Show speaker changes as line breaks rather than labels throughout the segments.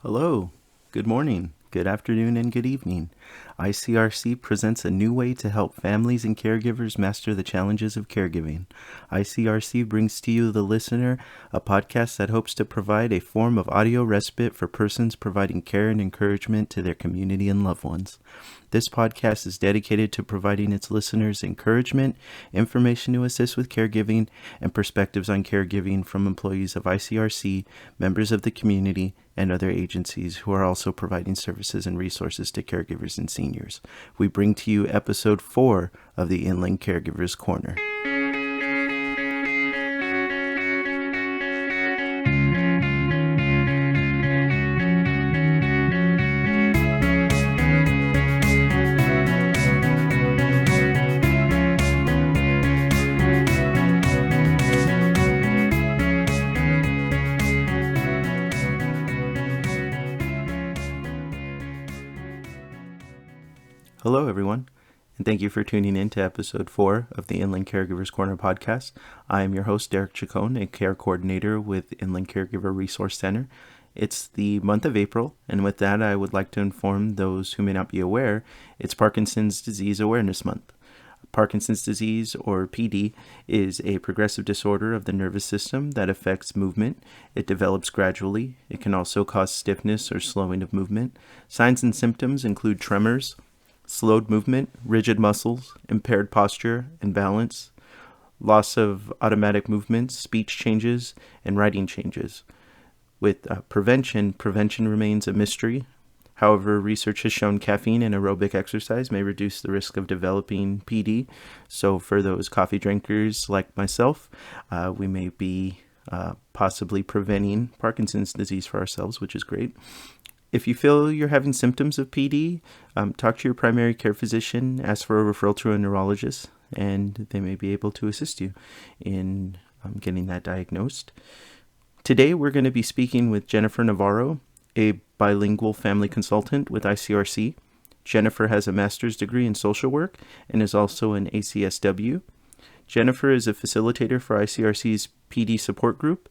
Hello, good morning, good afternoon, and good evening. ICRC presents a new way to help families and caregivers master the challenges of caregiving. ICRC brings to you, the listener, a podcast that hopes to provide a form of audio respite for persons providing care and encouragement to their community and loved ones. This podcast is dedicated to providing its listeners encouragement, information to assist with caregiving, and perspectives on caregiving from employees of ICRC, members of the community, and other agencies who are also providing services and resources to caregivers and seniors. We bring to you episode 4 of the Inland Caregivers Corner. Hello, everyone, and thank you for tuning in to episode 4 of the Inland Caregivers Corner podcast. I am your host, Derek Chacon, a care coordinator with Inland Caregiver Resource Center. It's the month of April, and with that, I would like to inform those who may not be aware, it's Parkinson's Disease Awareness Month. Parkinson's disease, or PD, is a progressive disorder of the nervous system that affects movement. It develops gradually. It can also cause stiffness or slowing of movement. Signs and symptoms include tremors, slowed movement, rigid muscles, impaired posture and balance, loss of automatic movements, speech changes, and writing changes. With prevention remains a mystery. However, research has shown caffeine and aerobic exercise may reduce the risk of developing PD. So for those coffee drinkers like myself, we may be possibly preventing Parkinson's disease for ourselves, which is great. If you feel you're having symptoms of PD, talk to your primary care physician, ask for a referral to a neurologist, and they may be able to assist you in getting that diagnosed. Today, we're going to be speaking with Jennifer Navarro, a bilingual family consultant with ICRC. Jennifer has a master's degree in social work and is also an ACSW. Jennifer is a facilitator for ICRC's PD support group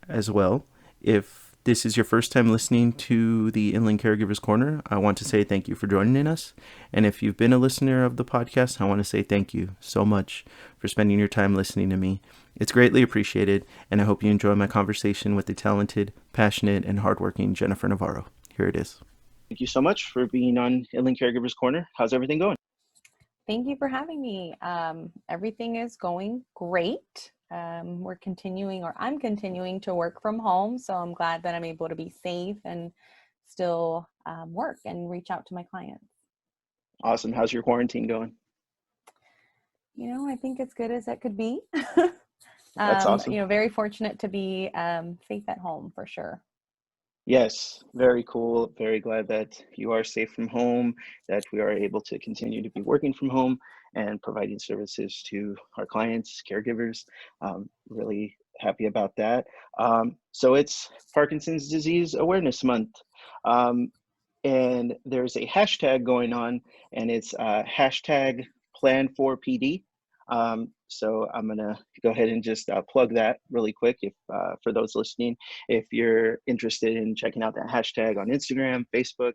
as well. If this is your first time listening to the Inland Caregivers Corner, I want to say thank you for joining us. And if you've been a listener of the podcast, I want to say thank you so much for spending your time listening to me. It's greatly appreciated, and I hope you enjoy my conversation with the talented, passionate, and hardworking Jennifer Navarro. Here it is. Thank you so much for being on Inland Caregivers Corner. How's everything going?
Thank you for having me. Everything is going great. I'm continuing to work from home, so I'm glad that I'm able to be safe and still work and reach out to my clients.
Awesome. How's your quarantine going?
I think as good as it could be.
That's awesome.
Very fortunate to be safe at home for sure.
Yes, very cool. Very glad that you are safe from home, that we are able to continue to be working from home and providing services to our clients, caregivers. Really happy about that. So it's Parkinson's Disease Awareness Month. And there's a hashtag going on, and it's hashtag Plan for PD. So I'm gonna go ahead and just plug that really quick. If for those listening, if you're interested in checking out that hashtag on Instagram, Facebook,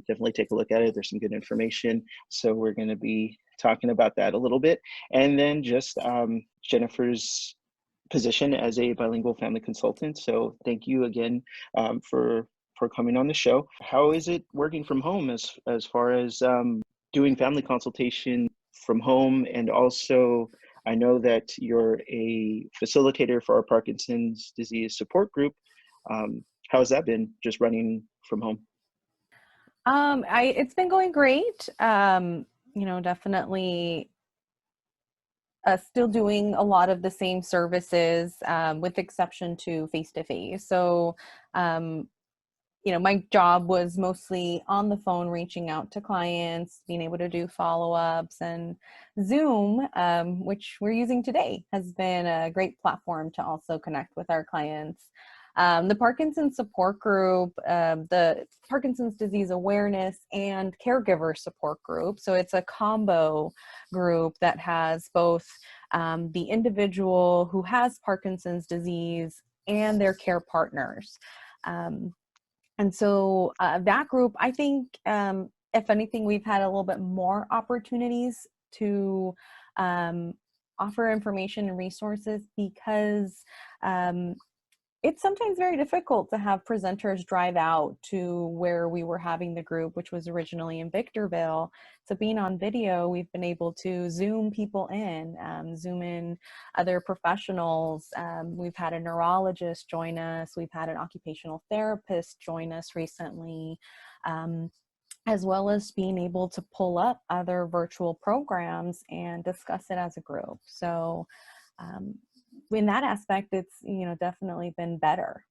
definitely take a look at it. There's some good information. So we're going to be talking about that a little bit, and then just Jennifer's position as a bilingual family consultant. So thank you again for coming on the show. How is it working from home as far as doing family consultation from home? And also, I know that you're a facilitator for our Parkinson's disease support group. How's that been, just running from home?
It's been going great. Definitely still doing a lot of the same services with exception to face-to-face. So, my job was mostly on the phone, reaching out to clients, being able to do follow-ups, and Zoom, which we're using today, has been a great platform to also connect with our clients. The Parkinson's support group, the Parkinson's disease awareness and caregiver support group. So it's a combo group that has both the individual who has Parkinson's disease and their care partners. And so that group, I think, if anything, we've had a little bit more opportunities to um, offer information and resources because um, it's sometimes very difficult to have presenters drive out to where we were having the group, which was originally in Victorville. So being on video, we've been able to Zoom people in, Zoom in other professionals. We've had a neurologist join us. We've had an occupational therapist join us recently. As well as being able to pull up other virtual programs and discuss it as a group. So um, in that aspect, it's, definitely been better.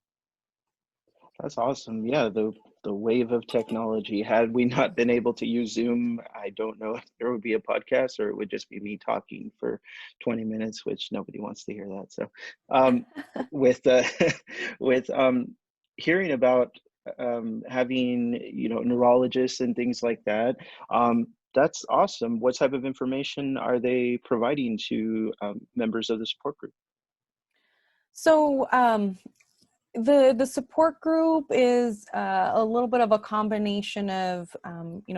That's awesome. Yeah, the wave of technology. Had we not been able to use Zoom, I don't know if there would be a podcast or it would just be me talking for 20 minutes, which nobody wants to hear that. So, um, with with hearing about having neurologists and things like that, that's awesome. What type of information are they providing to members of the support group?
So the support group is a little bit of a combination of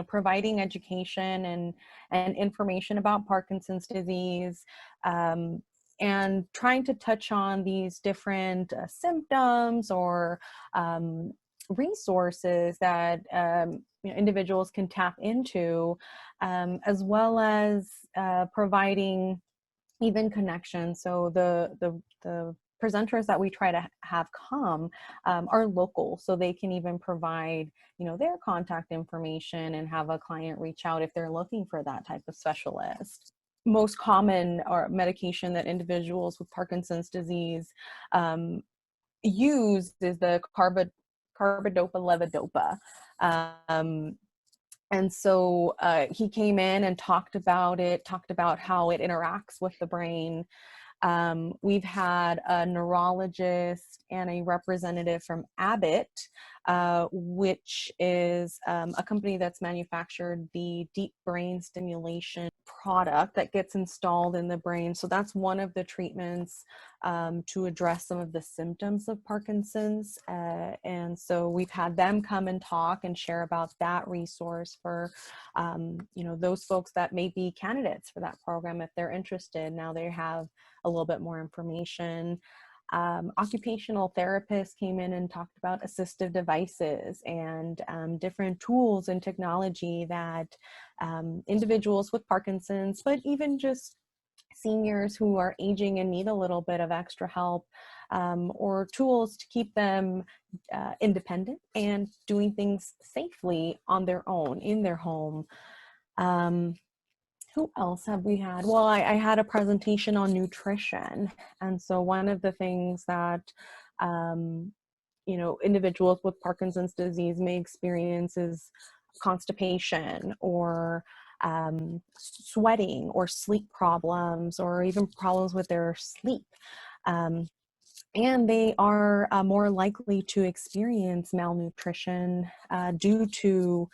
providing education and information about Parkinson's disease, and trying to touch on these different symptoms or resources that individuals can tap into, as well as providing even connection. So the presenters that we try to have come are local, so they can even provide their contact information and have a client reach out if they're looking for that type of specialist. Most common or medication that individuals with Parkinson's disease use is the carbidopa levodopa. Um, and so he came in and talked about it, talked about how it interacts with the brain. We've had a neurologist and a representative from Abbott, which is a company that's manufactured the deep brain stimulation product that gets installed in the brain. So that's one of the treatments to address some of the symptoms of Parkinson's. And so we've had them come and talk and share about that resource for, those folks that may be candidates for that program if they're interested. Now they have a little bit more information. Occupational therapists came in and talked about assistive devices and different tools and technology that individuals with Parkinson's, but even just seniors who are aging and need a little bit of extra help, or tools to keep them independent and doing things safely on their own in their home. Who else have we had? Well, I had a presentation on nutrition. And so one of the things that, individuals with Parkinson's disease may experience is constipation or sweating or sleep problems or even problems with their sleep. And they are more likely to experience malnutrition due to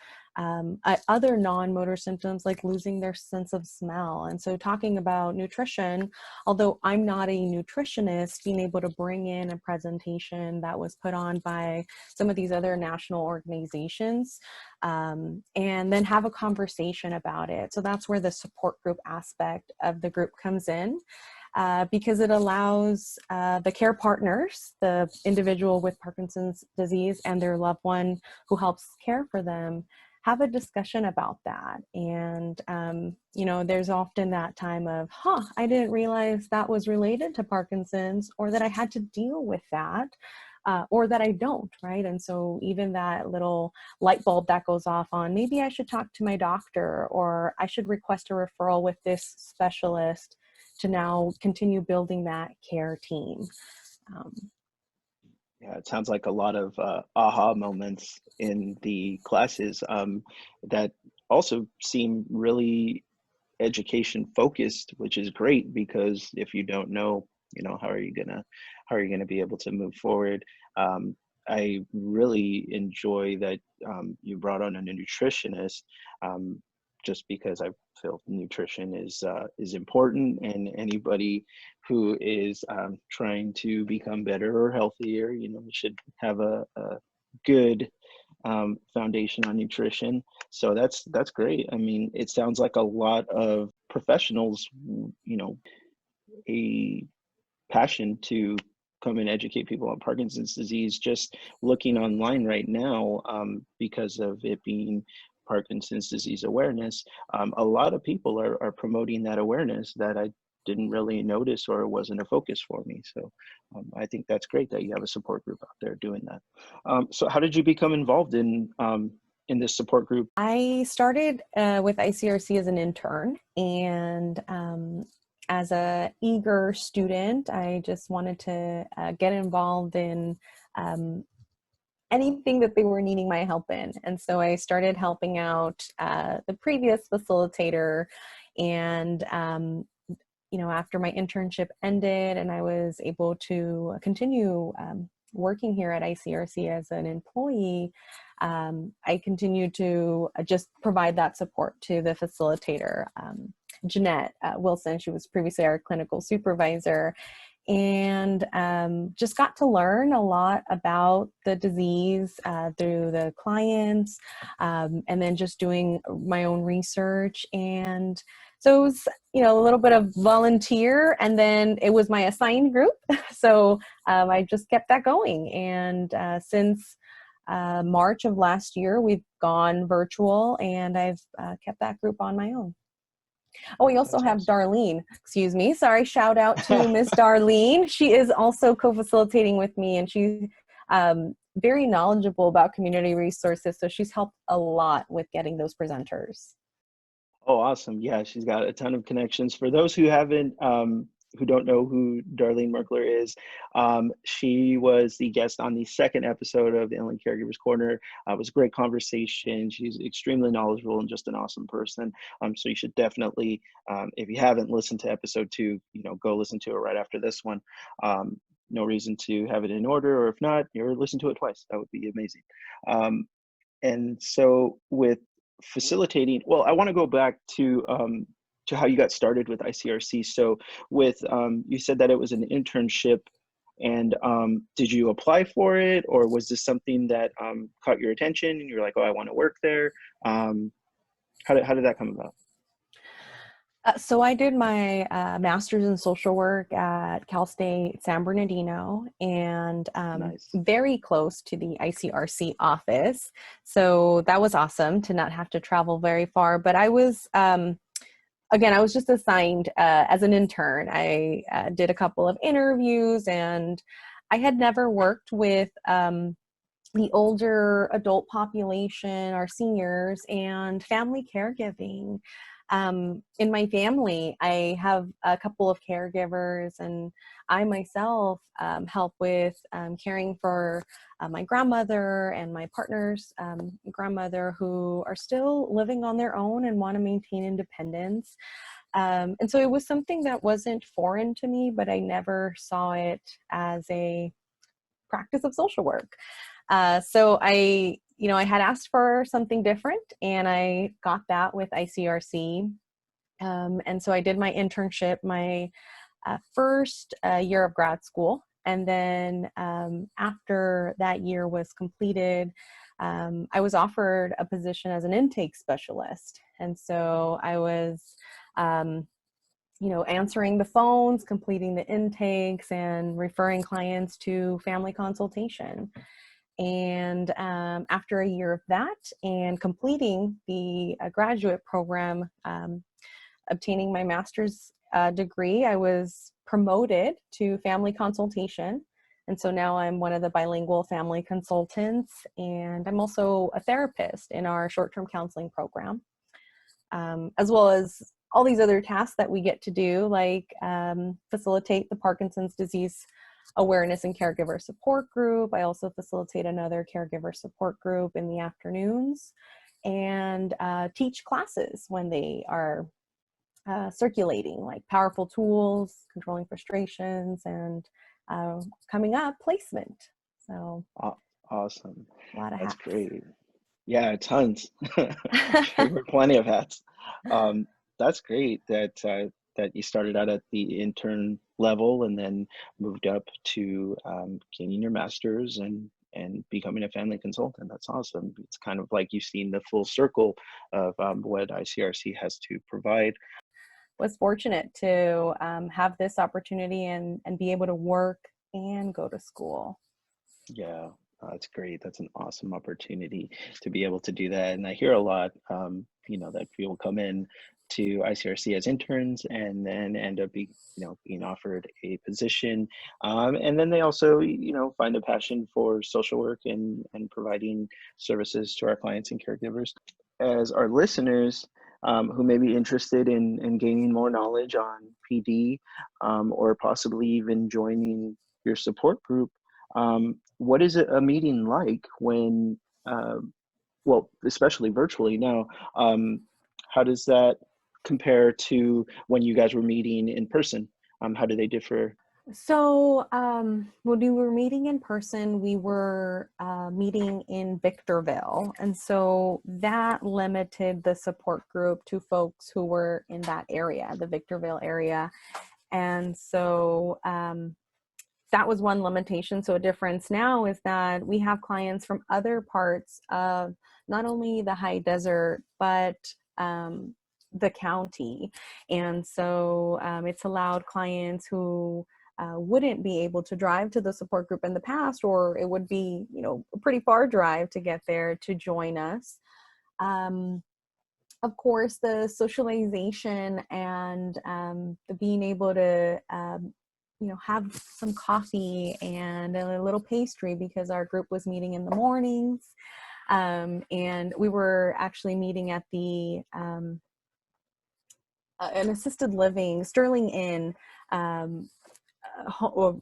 other non-motor symptoms like losing their sense of smell. And so talking about nutrition, although I'm not a nutritionist, being able to bring in a presentation that was put on by some of these other national organizations, and then have a conversation about it. So that's where the support group aspect of the group comes in. Because it allows the care partners, the individual with Parkinson's disease and their loved one who helps care for them, have a discussion about that. And, there's often that time of, I didn't realize that was related to Parkinson's, or that I had to deal with that. Or that I don't, right? And so even that little light bulb that goes off on, maybe I should talk to my doctor, or I should request a referral with this specialist to now continue building that care team.
Yeah, it sounds like a lot of aha moments in the classes that also seem really education focused, which is great because if you don't know, how are you gonna be able to move forward? I really enjoy that you brought on a nutritionist, just because I feel nutrition is important, and anybody who is trying to become better or healthier, should have a good foundation on nutrition. So that's great. I mean, it sounds like a lot of professionals, a passion to come and educate people on Parkinson's disease. Just looking online right now, because of it being Parkinson's disease awareness, a lot of people are promoting that awareness that I didn't really notice or wasn't a focus for me. So I think that's great that you have a support group out there doing that. So how did you become involved in this support group?
I started with ICRC as an intern, and as a eager student, I just wanted to get involved in anything that they were needing my help in. And so I started helping out the previous facilitator, and after my internship ended and I was able to continue working here at ICRC as an employee, I continued to just provide that support to the facilitator, Jeanette Wilson. She was previously our clinical supervisor, and just got to learn a lot about the disease through the clients, and then just doing my own research. And so it was, a little bit of volunteer, and then it was my assigned group. So I just kept that going. And since March of last year, we've gone virtual, and I've kept that group on my own. Oh, we also
That's
have
awesome.
Darlene. Excuse me. Sorry. Shout out to Miss Darlene. She is also co-facilitating with me, and she's very knowledgeable about community resources. So she's helped a lot with getting those presenters.
Oh, awesome. Yeah, she's got a ton of connections. For those who who don't know who Darlene Merkler is, she was the guest on the second episode of the Inland Caregivers Corner. It was a great conversation. She's extremely knowledgeable and just an awesome person. So you should definitely, if you haven't listened to episode 2, go listen to it right after this one. No reason to have it in order, or if not, you're listen to it twice. That would be amazing. And so with facilitating, well, I want to go back to how you got started with ICRC. So with you said that it was an internship, and did you apply for it, or was this something that caught your attention and you're like, oh, I want to work there? How did that come about?
So I did my master's in social work at Cal State San Bernardino, and
Nice.
very close to the ICRC office. So that was awesome to not have to travel very far. But I was, again, I was just assigned as an intern. I did a couple of interviews, and I had never worked with the older adult population, our seniors, and family caregiving. In my family, I have a couple of caregivers, and I myself help with caring for my grandmother and my partner's grandmother, who are still living on their own and want to maintain independence. And so it was something that wasn't foreign to me, but I never saw it as a practice of social work. So I had asked for something different, and I got that with ICRC. And so I did my internship my first year of grad school. And then after that year was completed, I was offered a position as an intake specialist. And so I was, answering the phones, completing the intakes, and referring clients to family consultation. And after a year of that and completing the graduate program, obtaining my master's degree, I was promoted to family consultation. And so now I'm one of the bilingual family consultants, and I'm also a therapist in our short-term counseling program, as well as all these other tasks that we get to do, like facilitate the Parkinson's disease awareness and caregiver support group. I also facilitate another caregiver support group in the afternoons, and teach classes when they are circulating, like powerful tools, controlling frustrations, and coming up, placement. So
Awesome.
a lot of
That's
hats.
great. Yeah, tons. Sure, wear plenty of hats. That's great that you started out at the intern level and then moved up to gaining your master's and becoming a family consultant. That's awesome. It's kind of like you've seen the full circle of what ICRC has to provide.
Was fortunate to have this opportunity and be able to work and go to school.
Yeah, that's great. That's an awesome opportunity to be able to do that. And I hear a lot, that people come in to ICRC as interns and then end up being offered a position. And then they also, find a passion for social work and providing services to our clients and caregivers. As our listeners, who may be interested in gaining more knowledge on PD, or possibly even joining your support group, what is a meeting like when, well, especially virtually now, how does that compare to when you guys were meeting in person? How do they differ?
So when we were meeting in person, we were meeting in Victorville. And so that limited the support group to folks who were in that area, the Victorville area. And so that was one limitation. So a difference now is that we have clients from other parts of not only the high desert, but the county. And so it's allowed clients who wouldn't be able to drive to the support group in the past, or it would be, a pretty far drive to get there, to join us. Of course, the socialization and the being able to have some coffee and a little pastry, because our group was meeting in the mornings. And we were actually meeting at the an assisted living, Sterling Inn,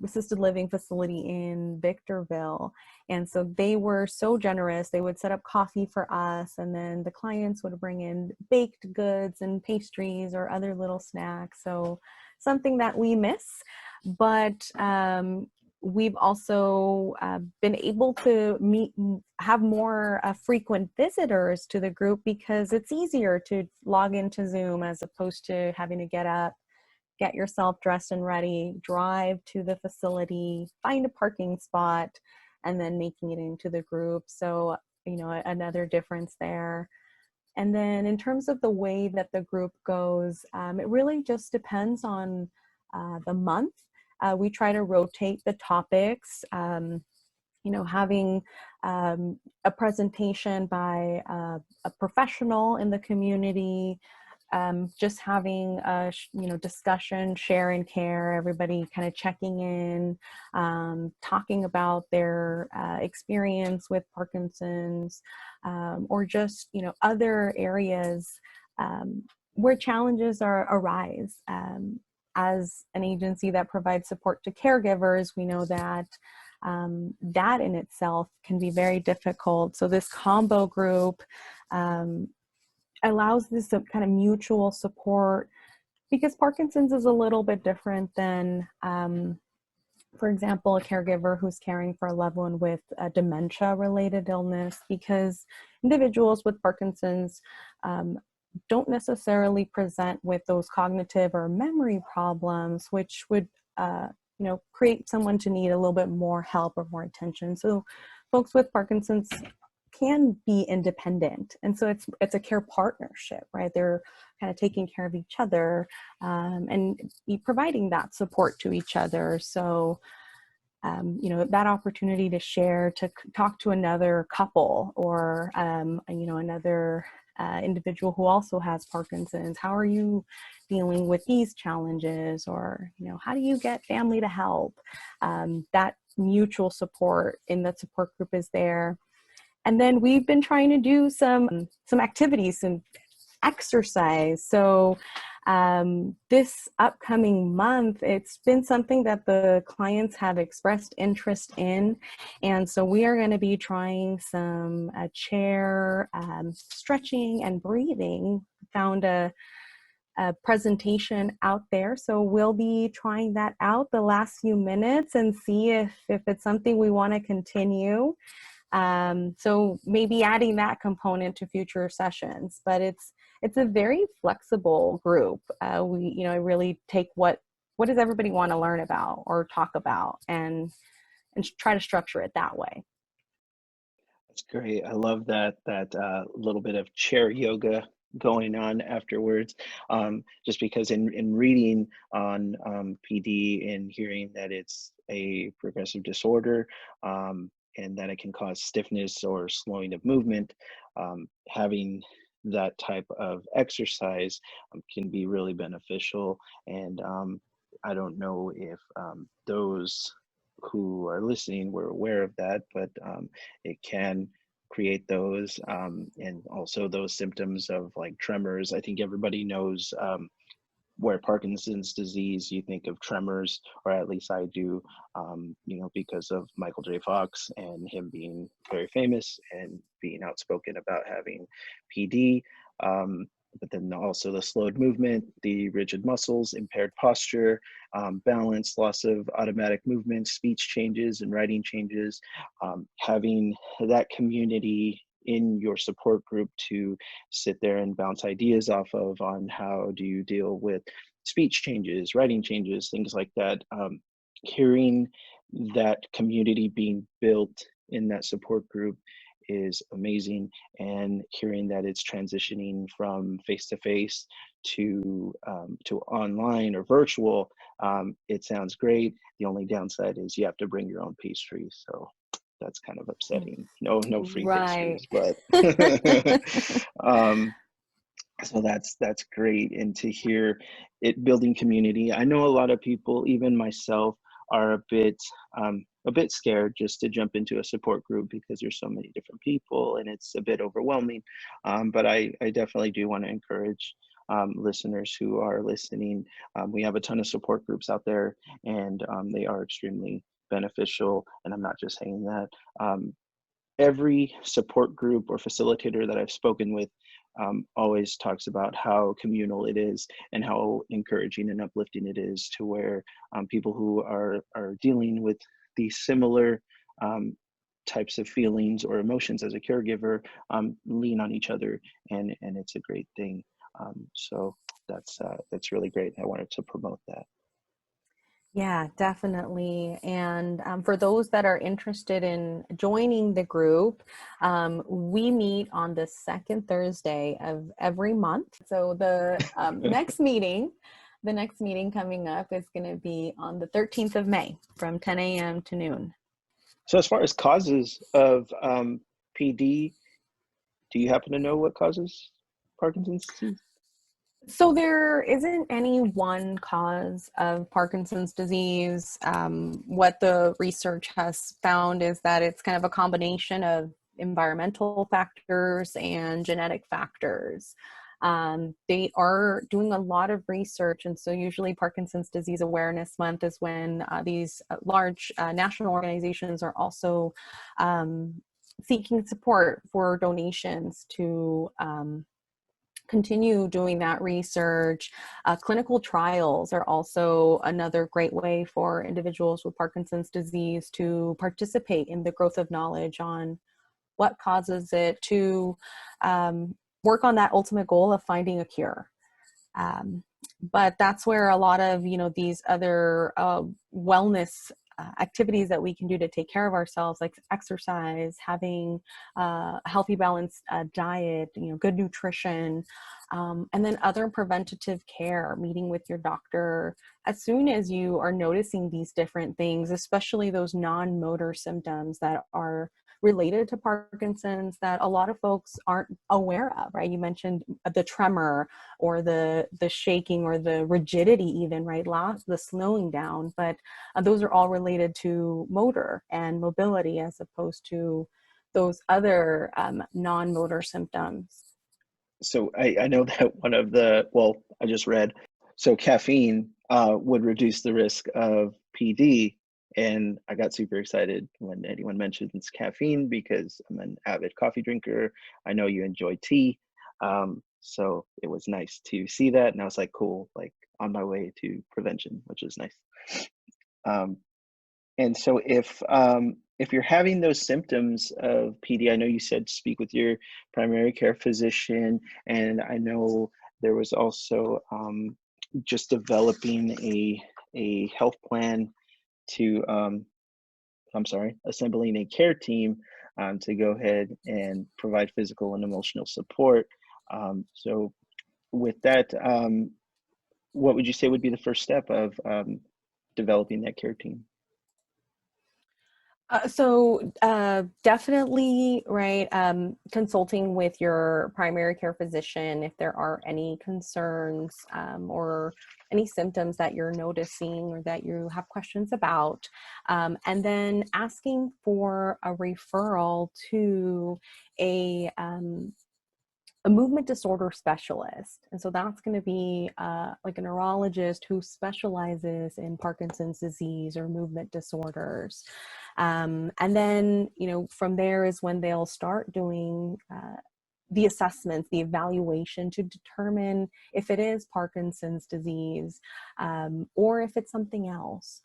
assisted living facility in Victorville. And so they were so generous. They would set up coffee for us, and then the clients would bring in baked goods and pastries or other little snacks. So something that we miss, but we've also been able to have more frequent visitors to the group, because it's easier to log into Zoom as opposed to having to get up, get yourself dressed and ready, drive to the facility, find a parking spot, and then making it into the group. So, another difference there. And then in terms of the way that the group goes, it really just depends on the month. We try to rotate the topics, having a presentation by a professional in the community, just having a discussion, share and care, everybody kind of checking in, talking about their experience with Parkinson's, or just other areas where challenges arise. As an agency that provides support to caregivers, we know that that in itself can be very difficult. So this combo group allows this kind of mutual support, because Parkinson's is a little bit different than, for example, a caregiver who's caring for a loved one with a dementia-related illness, because individuals with Parkinson's don't necessarily present with those cognitive or memory problems, which would create someone to need a little bit more help or more attention. So folks with Parkinson's can be independent, and so it's a care partnership, right? They're kind of taking care of each other and providing that support to each other. So that opportunity to share, to talk to another couple, or another individual who also has Parkinson's. How are you dealing with these challenges? Or how do you get family to help? That mutual support in that support group is there. And then we've been trying to do some activities and exercise. So this upcoming month, it's been something that the clients have expressed interest in. And so we are going to be trying some chair stretching and breathing. Found a presentation out there. So we'll be trying that out the last few minutes and see if it's something we want to continue. So maybe adding that component to future sessions, but it's a very flexible group. We really take what does everybody want to learn about or talk about, and try to structure it that way.
That's great. I love that little bit of chair yoga going on afterwards. Just because in reading on PD and hearing that it's a progressive disorder, and that it can cause stiffness or slowing of movement, having that type of exercise can be really beneficial. And I don't know if those who are listening were aware of that, but it can create those, and also those symptoms of like tremors. I think everybody knows where Parkinson's disease, you think of tremors, or at least I do, because of Michael J. Fox and him being very famous and being outspoken about having PD. But then also the slowed movement, the rigid muscles, impaired posture, balance, loss of automatic movement, speech changes and writing changes. Having that community in your support group to sit there and bounce ideas off of on how do you deal with speech changes, writing changes, things like that. Hearing that community being built in that support group is amazing, and hearing that it's transitioning from face-to-face to online or virtual, it sounds great. The only downside is you have to bring your own pastry, so that's kind of upsetting. No free
Right.
pastries, but so that's great. And to hear it building community, I know a lot of people, even myself, are a bit scared just to jump into a support group because there's so many different people and it's a bit overwhelming. But I definitely do want to encourage listeners who are listening. We have a ton of support groups out there, and they are extremely beneficial. And I'm not just saying that. Every support group or facilitator that I've spoken with always talks about how communal it is and how encouraging and uplifting it is, to where people who are dealing with these similar types of feelings or emotions as a caregiver lean on each other, and it's a great thing. So that's really great. I wanted to promote that.
Yeah, definitely. And for those that are interested in joining the group, we meet on the second Thursday of every month. So the the next meeting coming up is going to be on the 13th of May from 10 a.m. to noon.
So as far as causes of PD, do you happen to know what causes Parkinson's disease?
So there isn't any one cause of Parkinson's disease. What the research has found is that it's kind of a combination of environmental factors and genetic factors. They are doing a lot of research, and so usually Parkinson's Disease Awareness Month is when these large national organizations are also seeking support for donations to continue doing that research. Clinical trials are also another great way for individuals with Parkinson's disease to participate in the growth of knowledge on what causes it, to work on that ultimate goal of finding a cure. But that's where a lot of, these other wellness activities that we can do to take care of ourselves, like exercise, having a healthy, balanced diet, good nutrition, and then other preventative care, meeting with your doctor as soon as you are noticing these different things, especially those non-motor symptoms that are related to Parkinson's that a lot of folks aren't aware of, right? You mentioned the tremor or the shaking or the rigidity even, right? The slowing down, but those are all related to motor and mobility as opposed to those other non-motor symptoms.
So I know that I just read, so caffeine would reduce the risk of PD. And I got super excited when anyone mentions caffeine because I'm an avid coffee drinker. I know you enjoy tea. So it was nice to see that. And I was like, cool, like on my way to prevention, which is nice. And so if you're having those symptoms of PD, I know you said speak with your primary care physician, and I know there was also just developing a health plan to assembling a care team. to go ahead and provide physical and emotional support. So with that, what would you say would be the first step of developing that care team?
Definitely, right, consulting with your primary care physician if there are any concerns or any symptoms that you're noticing or that you have questions about, and then asking for a referral to a a movement disorder specialist. And so that's going to be like a neurologist who specializes in Parkinson's disease or movement disorders. And then, from there is when they'll start doing the assessments, the evaluation to determine if it is Parkinson's disease or if it's something else.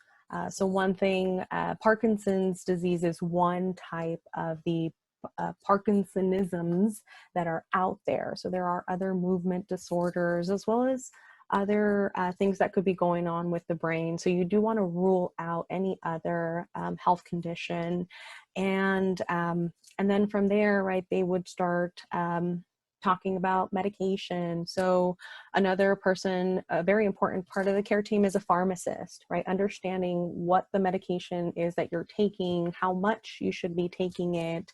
So one thing, Parkinson's disease is one type of the Parkinsonisms that are out there. So there are other movement disorders as well as other things that could be going on with the brain. So you do want to rule out any other health condition, and then from there, right, they would start talking about medication. So another person, a very important part of the care team is a pharmacist, right? Understanding what the medication is that you're taking, how much you should be taking it,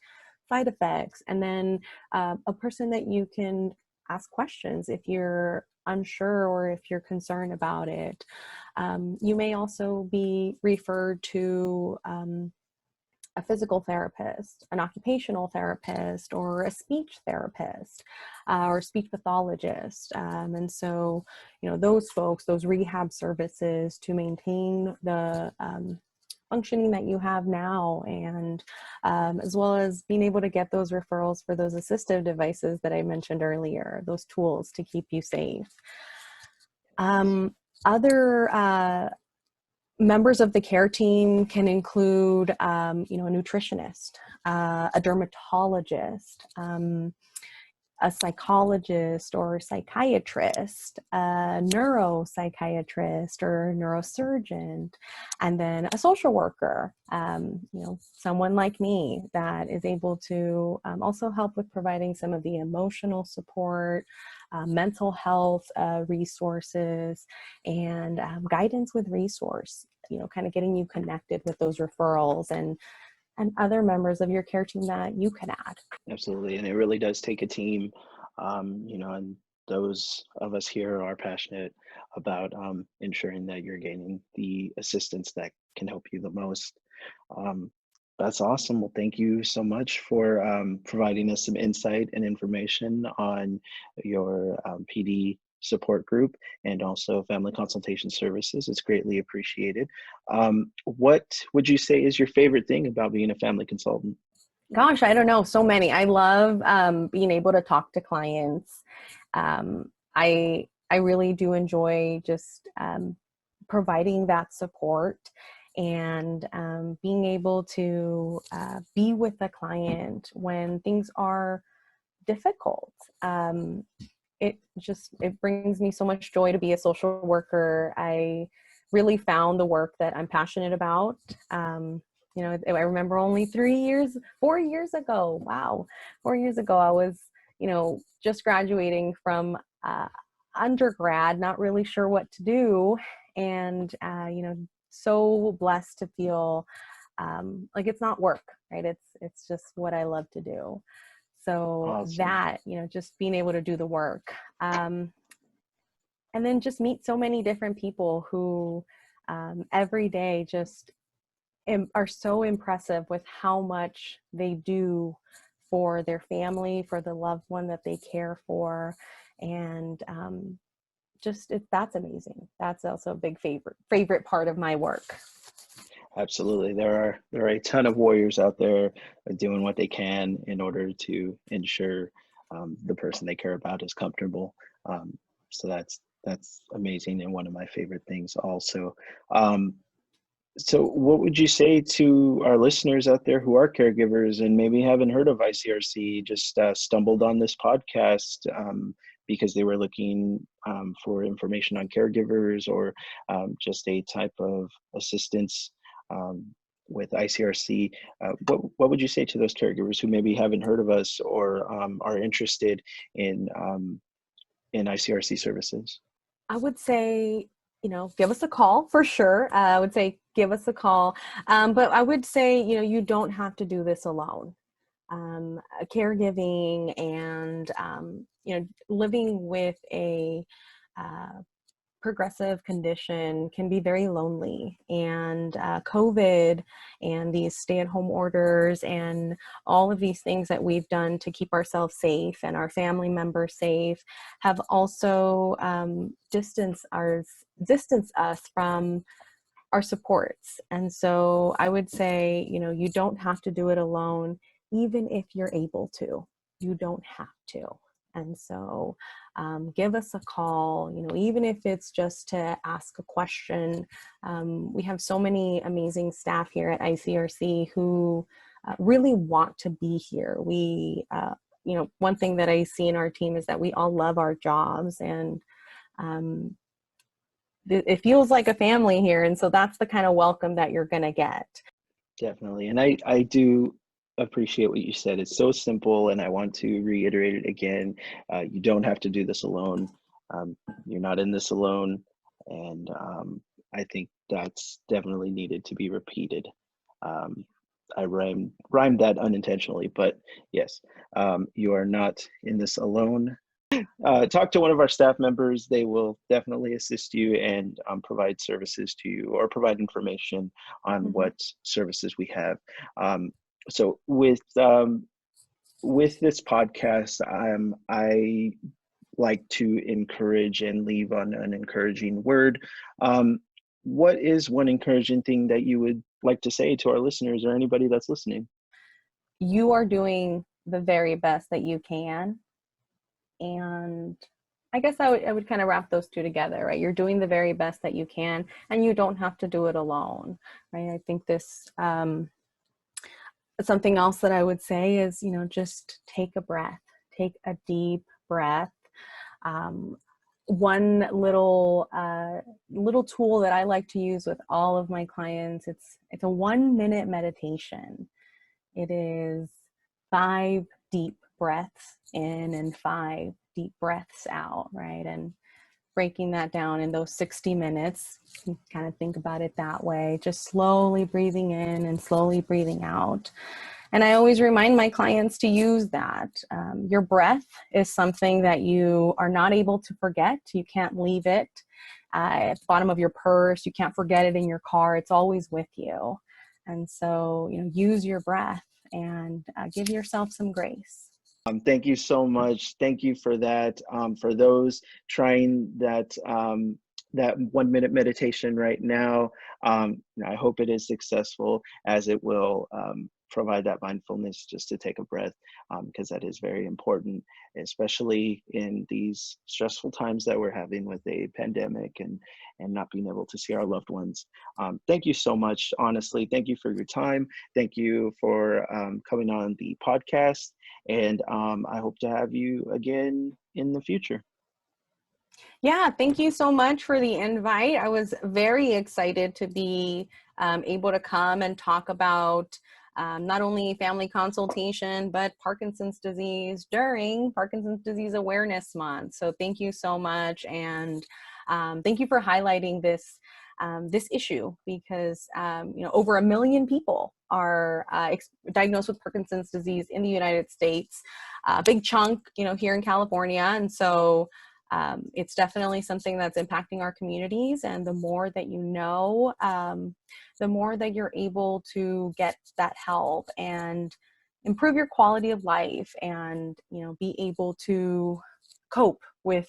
side effects, and then a person that you can ask questions if you're unsure or if you're concerned about it. You may also be referred to a physical therapist, an occupational therapist, or a speech therapist, or speech pathologist. And so, those folks, those rehab services to maintain the functioning that you have now, and as well as being able to get those referrals for those assistive devices that I mentioned earlier, those tools to keep you safe. Other members of the care team can include, a nutritionist, a dermatologist, a psychologist or psychiatrist, a neuropsychiatrist or neurosurgeon, and then a social worker, someone like me that is able to also help with providing some of the emotional support, mental health resources, and guidance with resource, kind of getting you connected with those referrals and other members of your care team that you can add.
Absolutely, and it really does take a team, and those of us here are passionate about ensuring that you're gaining the assistance that can help you the most. Um, that's awesome. Well, thank you so much for providing us some insight and information on your PD support group and also family consultation services. It's greatly appreciated. What would you say is your favorite thing about being a family consultant?
Gosh, I don't know. So many. I love being able to talk to clients. I really do enjoy just providing that support and being able to be with the client when things are difficult. It brings me so much joy to be a social worker. I really found the work that I'm passionate about. I remember only 4 years ago. Wow. 4 years ago, I was, just graduating from undergrad, not really sure what to do. And, so blessed to feel like it's not work, right? It's just what I love to do. So
Awesome.
that, just being able to do the work. And then just meet so many different people who every day just are so impressive with how much they do for their family, for the loved one that they care for. And that's amazing. That's also a big favorite part of my work.
Absolutely. There are a ton of warriors out there doing what they can in order to ensure the person they care about is comfortable. So that's amazing and one of my favorite things also. So what would you say to our listeners out there who are caregivers and maybe haven't heard of ICRC, just stumbled on this podcast because they were looking for information on caregivers or just a type of assistance with ICRC. What would you say to those caregivers who maybe haven't heard of us or are interested in ICRC services?
I would say, give us a call for sure. I would say give us a call. But I would say, you don't have to do this alone. Caregiving and, living with a progressive condition can be very lonely, and COVID and these stay-at-home orders and all of these things that we've done to keep ourselves safe and our family members safe have also distanced us from our supports. And so I would say, you don't have to do it alone, even if you're able to. You don't have to. And so give us a call, even if it's just to ask a question. We have so many amazing staff here at ICRC who really want to be here. We, one thing that I see in our team is that we all love our jobs, and it feels like a family here. And so that's the kind of welcome that you're going to get.
Definitely. And I do appreciate what you said. It's so simple, and I want to reiterate it again. You don't have to do this alone. You're not in this alone. And I think that's definitely needed to be repeated. I rhymed that unintentionally, but yes, you are not in this alone. Talk to one of our staff members. They will definitely assist you and provide services to you, or provide information on what services we have. So with this podcast, I like to encourage and leave on an encouraging word. What is one encouraging thing that you would like to say to our listeners or anybody that's listening?
You are doing the very best that you can. And I guess I would kind of wrap those two together, right? You're doing the very best that you can, and you don't have to do it alone, right? I think this, something else that I would say is, just take a breath, take a deep breath. One little tool that I like to use with all of my clients, it's a 1-minute meditation. It is 5 deep breaths in and 5 deep breaths out, right? And breaking that down in those 60 minutes, you kind of think about it that way, just slowly breathing in and slowly breathing out. And I always remind my clients to use that. Your breath is something that you are not able to forget. You can't leave it at the bottom of your purse. You can't forget it in your car. It's always with you. And so, use your breath and give yourself some grace.
Thank you so much. Thank you for that. For those trying that 1-minute meditation right now, I hope it is successful, as it will provide that mindfulness just to take a breath, because that is very important, especially in these stressful times that we're having with a pandemic and not being able to see our loved ones. Thank you so much. Honestly, thank you for your time. Thank you for coming on the podcast, and I hope to have you again in the future.
Yeah, thank you so much for the invite. I was very excited to be able to come and talk about not only family consultation, but Parkinson's disease during Parkinson's Disease Awareness Month. So thank you so much. And thank you for highlighting this issue, because over 1 million people are diagnosed with Parkinson's disease in the United States, a big chunk, here in California. And so it's definitely something that's impacting our communities. And the more that you know, the more that you're able to get that help and improve your quality of life and, be able to cope with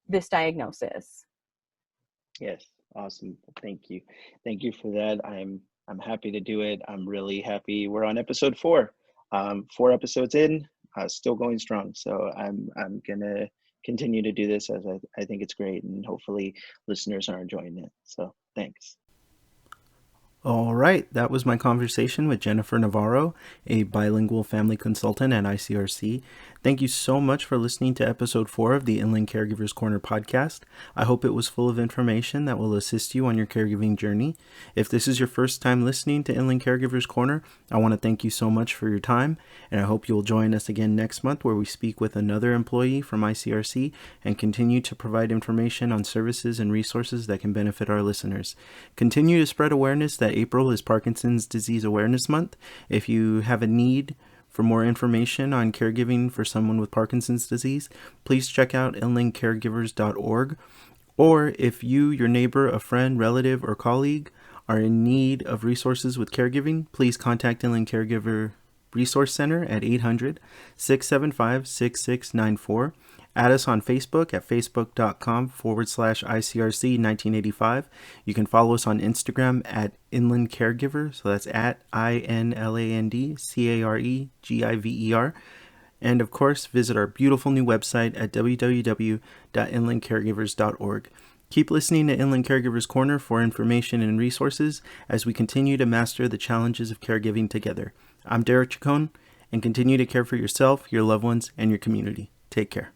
this diagnosis.
Yes, awesome. Thank you. Thank you for that. I'm happy to do it. I'm really happy. We're on episode 4. 4 episodes in, still going strong. So I'm gonna continue to do this, as I think it's great, and hopefully listeners are enjoying it. So thanks.
All right, that was my conversation with Jennifer Navarro, a bilingual family consultant at ICRC. Thank you so much for listening to episode 4 of the Inland Caregivers Corner podcast. I hope it was full of information that will assist you on your caregiving journey. If this is your first time listening to Inland Caregivers Corner, I want to thank you so much for your time, and I hope you'll join us again next month where we speak with another employee from ICRC and continue to provide information on services and resources that can benefit our listeners. Continue to spread awareness that April is Parkinson's Disease Awareness Month. If you have a need for more information on caregiving for someone with Parkinson's disease, please check out inlandcaregivers.org. Or if you, your neighbor, a friend, relative, or colleague are in need of resources with caregiving, please contact Inland Caregiver Resource Center at 800-675-6694. Add us on Facebook at facebook.com/ICRC1985. You can follow us on Instagram at Inland Caregiver. So that's at INLANDCAREGIVER. And of course, visit our beautiful new website at www.inlandcaregivers.org. Keep listening to Inland Caregivers Corner for information and resources as we continue to master the challenges of caregiving together. I'm Derek Chacon, and continue to care for yourself, your loved ones, and your community. Take care.